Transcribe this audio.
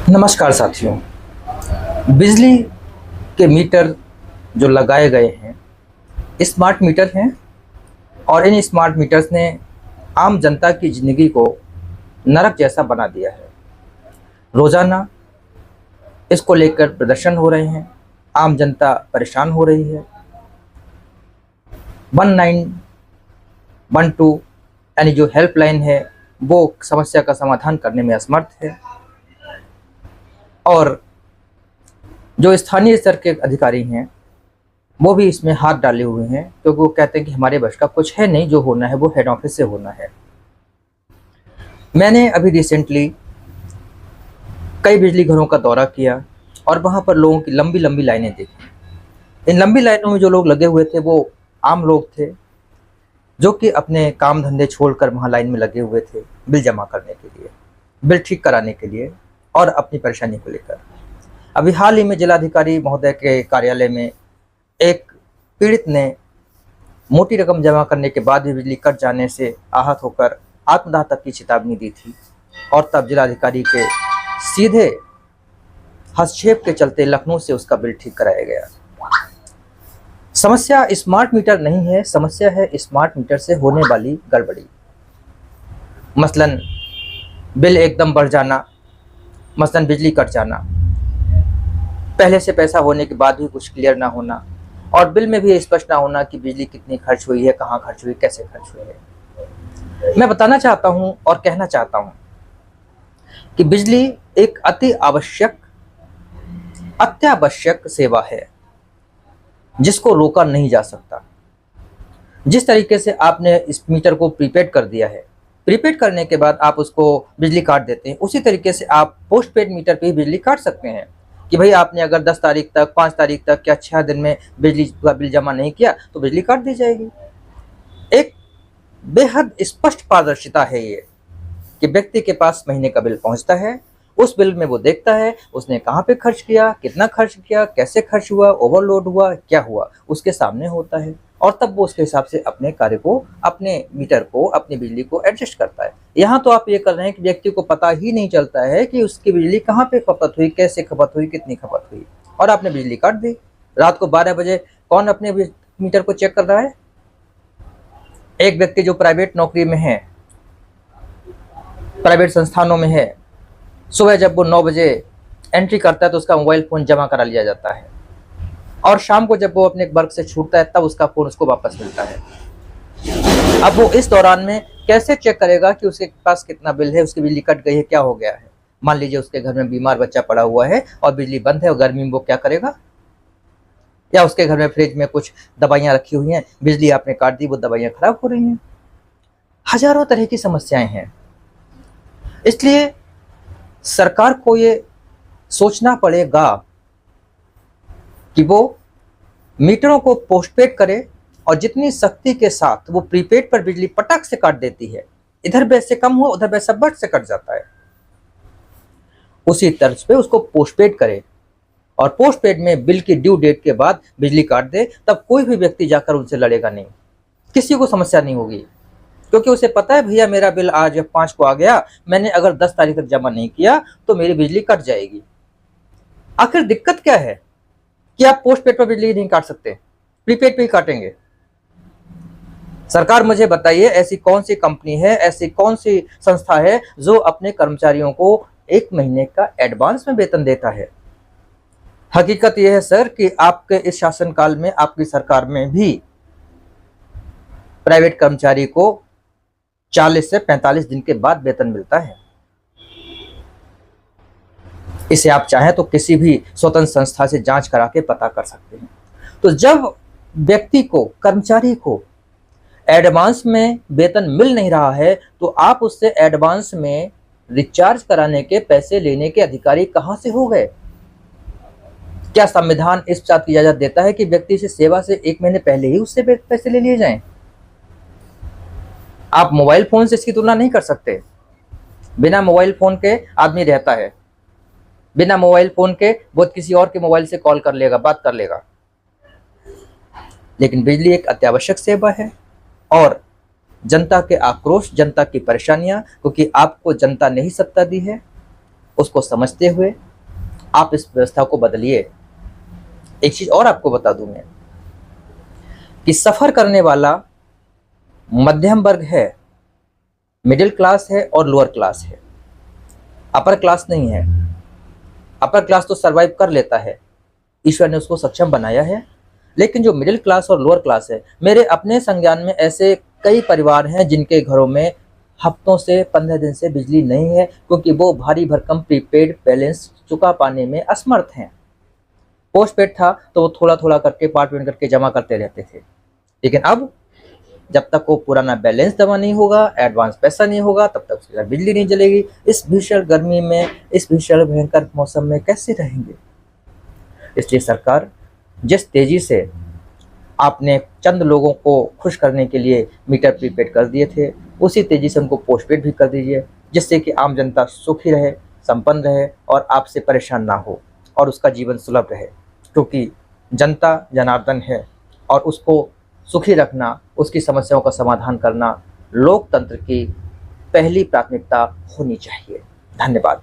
नमस्कार साथियों। बिजली के मीटर जो लगाए गए हैं स्मार्ट मीटर हैं और इन स्मार्ट मीटर्स ने आम जनता की ज़िंदगी को नरक जैसा बना दिया है। रोज़ाना इसको लेकर प्रदर्शन हो रहे हैं, आम जनता परेशान हो रही है। 1912 यानी जो हेल्पलाइन है वो समस्या का समाधान करने में असमर्थ है और जो स्थानीय स्तर के अधिकारी हैं वो भी इसमें हाथ डाले हुए हैं, क्योंकि वो कहते हैं कि हमारे बस का कुछ है नहीं, जो होना है वो हेड ऑफिस से होना है। मैंने अभी रिसेंटली कई बिजली घरों का दौरा किया और वहाँ पर लोगों की लंबी लंबी लाइनें देखी। इन लंबी लाइनों में जो लोग लगे हुए थे वो आम लोग थे, जो कि अपने काम धंधे छोड़कर वहाँ लाइन में लगे हुए थे बिल जमा करने के लिए, बिल ठीक कराने के लिए और अपनी परेशानी को लेकर। अभी हाल ही में जिलाधिकारी महोदय के कार्यालय में एक पीड़ित ने मोटी रकम जमा करने के बाद भी बिजली कट जाने से आहत होकर आत्मदाह तक की चेतावनी दी थी और तब जिलाधिकारी के सीधे हस्तक्षेप के चलते लखनऊ से उसका बिल ठीक कराया गया। समस्या स्मार्ट मीटर नहीं है, समस्या है स्मार्ट मीटर से होने वाली गड़बड़ी। मसलन बिल एकदम बढ़ जाना, मसलन बिजली कट जाना, पहले से पैसा होने के बाद भी कुछ क्लियर ना होना और बिल में भी स्पष्ट ना होना कि बिजली कितनी खर्च हुई है, कहाँ खर्च हुई, कैसे खर्च हुई है। मैं बताना चाहता हूँ और कहना चाहता हूँ कि बिजली एक अत्यावश्यक सेवा है जिसको रोका नहीं जा सकता। जिस तरीके से आपने इस मीटर को प्रीपेड कर दिया है, प्रीपेड करने के बाद आप उसको बिजली काट देते हैं, उसी तरीके से आप पोस्टपेड मीटर पे ही बिजली काट सकते हैं कि भाई आपने अगर 10 तारीख तक, 5 तारीख तक या 6 दिन में बिजली का बिल जमा नहीं किया तो बिजली काट दी जाएगी। एक बेहद स्पष्ट पारदर्शिता है ये कि व्यक्ति के पास महीने का बिल पहुंचता है, उस बिल में वो देखता है उसने कहाँ पे खर्च किया, कितना खर्च किया, कैसे खर्च हुआ, ओवरलोड हुआ, क्या हुआ, उसके सामने होता है और तब वो उसके हिसाब से अपने कार्य को, अपने मीटर को, अपनी बिजली को एडजस्ट करता है। यहाँ तो आप ये कर रहे हैं कि व्यक्ति को पता ही नहीं चलता है कि उसकी बिजली कहाँ पे खपत हुई, कैसे खपत हुई, कितनी खपत हुई और आपने बिजली काट दी। रात को 12 बजे कौन अपने मीटर को चेक कर रहा है? एक व्यक्ति जो प्राइवेट नौकरी में है, प्राइवेट संस्थानों में है, सुबह जब वो 9 बजे एंट्री करता है तो उसका मोबाइल फ़ोन जमा करा लिया जाता है और शाम को जब वो अपने वर्क से छूटता है तब उसका फ़ोन उसको वापस मिलता है। अब वो इस दौरान में कैसे चेक करेगा कि उसके पास कितना बिल है, उसकी बिजली कट गई है, क्या हो गया है? मान लीजिए उसके घर में बीमार बच्चा पड़ा हुआ है और बिजली बंद है और गर्मी में वो क्या करेगा? या उसके घर में फ्रिज में कुछ दवाइयाँ रखी हुई हैं, बिजली आपने काट दी, वो दवाइयाँ खराब हो रही हैं। हजारों तरह की समस्याएं हैं। इसलिए सरकार को ये सोचना पड़ेगा कि वो मीटरों को पोस्टपेड करे और जितनी सख्ती के साथ वो प्रीपेड पर बिजली पटक से काट देती है, इधर पैसे कम हुआ उधर पैसा बढ़ से कट जाता है, उसी तर्ज पे उसको पोस्टपेड करे और पोस्टपेड में बिल की ड्यू डेट के बाद बिजली काट दे। तब कोई भी व्यक्ति जाकर उनसे लड़ेगा नहीं, किसी को समस्या नहीं होगी, क्योंकि उसे पता है भैया मेरा बिल आज 5 को आ गया, मैंने अगर 10 तारीख तक जमा नहीं किया तो मेरी बिजली कट जाएगी। आखिर दिक्कत क्या है कि आप पोस्टपेड पर बिजली नहीं काट सकते, प्रीपेड पे ही काटेंगे? सरकार मुझे बताइए, ऐसी कौन सी कंपनी है, ऐसी कौन सी संस्था है जो अपने कर्मचारियों को 1 महीने का एडवांस में वेतन देता है? हकीकत यह है सर कि आपके इस शासनकाल में, आपकी सरकार में भी प्राइवेट कर्मचारी को 40 से 45 दिन के बाद वेतन मिलता है। इसे आप चाहें तो किसी भी स्वतंत्र संस्था से जांच करा के पता कर सकते हैं। तो जब व्यक्ति को, कर्मचारी को एडवांस में वेतन मिल नहीं रहा है तो आप उससे एडवांस में रिचार्ज कराने के पैसे लेने के अधिकारी कहां से हो गए? क्या संविधान इस बात की इजाजत देता है कि व्यक्ति से सेवा से 1 महीने पहले ही उससे पैसे ले लिए जाएं? आप मोबाइल फोन से इसकी तुलना नहीं कर सकते। बिना मोबाइल फोन के आदमी रहता है, बिना मोबाइल फोन के वो किसी और के मोबाइल से कॉल कर लेगा, बात कर लेगा। लेकिन बिजली एक अत्यावश्यक सेवा है और जनता के आक्रोश, जनता की परेशानियां, क्योंकि आपको जनता ने ही सत्ता दी है, उसको समझते हुए आप इस व्यवस्था को बदलिए। एक चीज और आपको बता दूं मैं कि सफर करने वाला मध्यम वर्ग है, मिडिल क्लास है और लोअर क्लास है, अपर क्लास नहीं है। अपर क्लास तो सरवाइव कर लेता है, ईश्वर ने उसको सक्षम बनाया है। लेकिन जो मिडिल क्लास और लोअर क्लास है, मेरे अपने संज्ञान में ऐसे कई परिवार हैं जिनके घरों में हफ्तों से 15 दिन से बिजली नहीं है, क्योंकि वो भारी भरकम प्रीपेड बैलेंस चुका पाने में असमर्थ हैं। पोस्ट पेड था तो वो थोड़ा थोड़ा करके पार्ट पेमेंट करके जमा करते रहते थे, लेकिन अब जब तक वो पुराना बैलेंस जमा नहीं होगा, एडवांस पैसा नहीं होगा, तब तक उसके साथ बिजली नहीं चलेगी। इस भीषण गर्मी में, इस भीषण भयंकर मौसम में कैसे रहेंगे? इसलिए सरकार जिस तेजी से आपने चंद लोगों को खुश करने के लिए मीटर प्रीपेड कर दिए थे, उसी तेजी से उनको पोस्टपेड भी कर दीजिए, जिससे कि आम जनता सुखी रहे, संपन्न रहे और आपसे परेशान ना हो और उसका जीवन सुलभ रहे। क्योंकि जनता जनार्दन है और उसको सुखी रखना, उसकी समस्याओं का समाधान करना लोकतंत्र की पहली प्राथमिकता होनी चाहिए। धन्यवाद।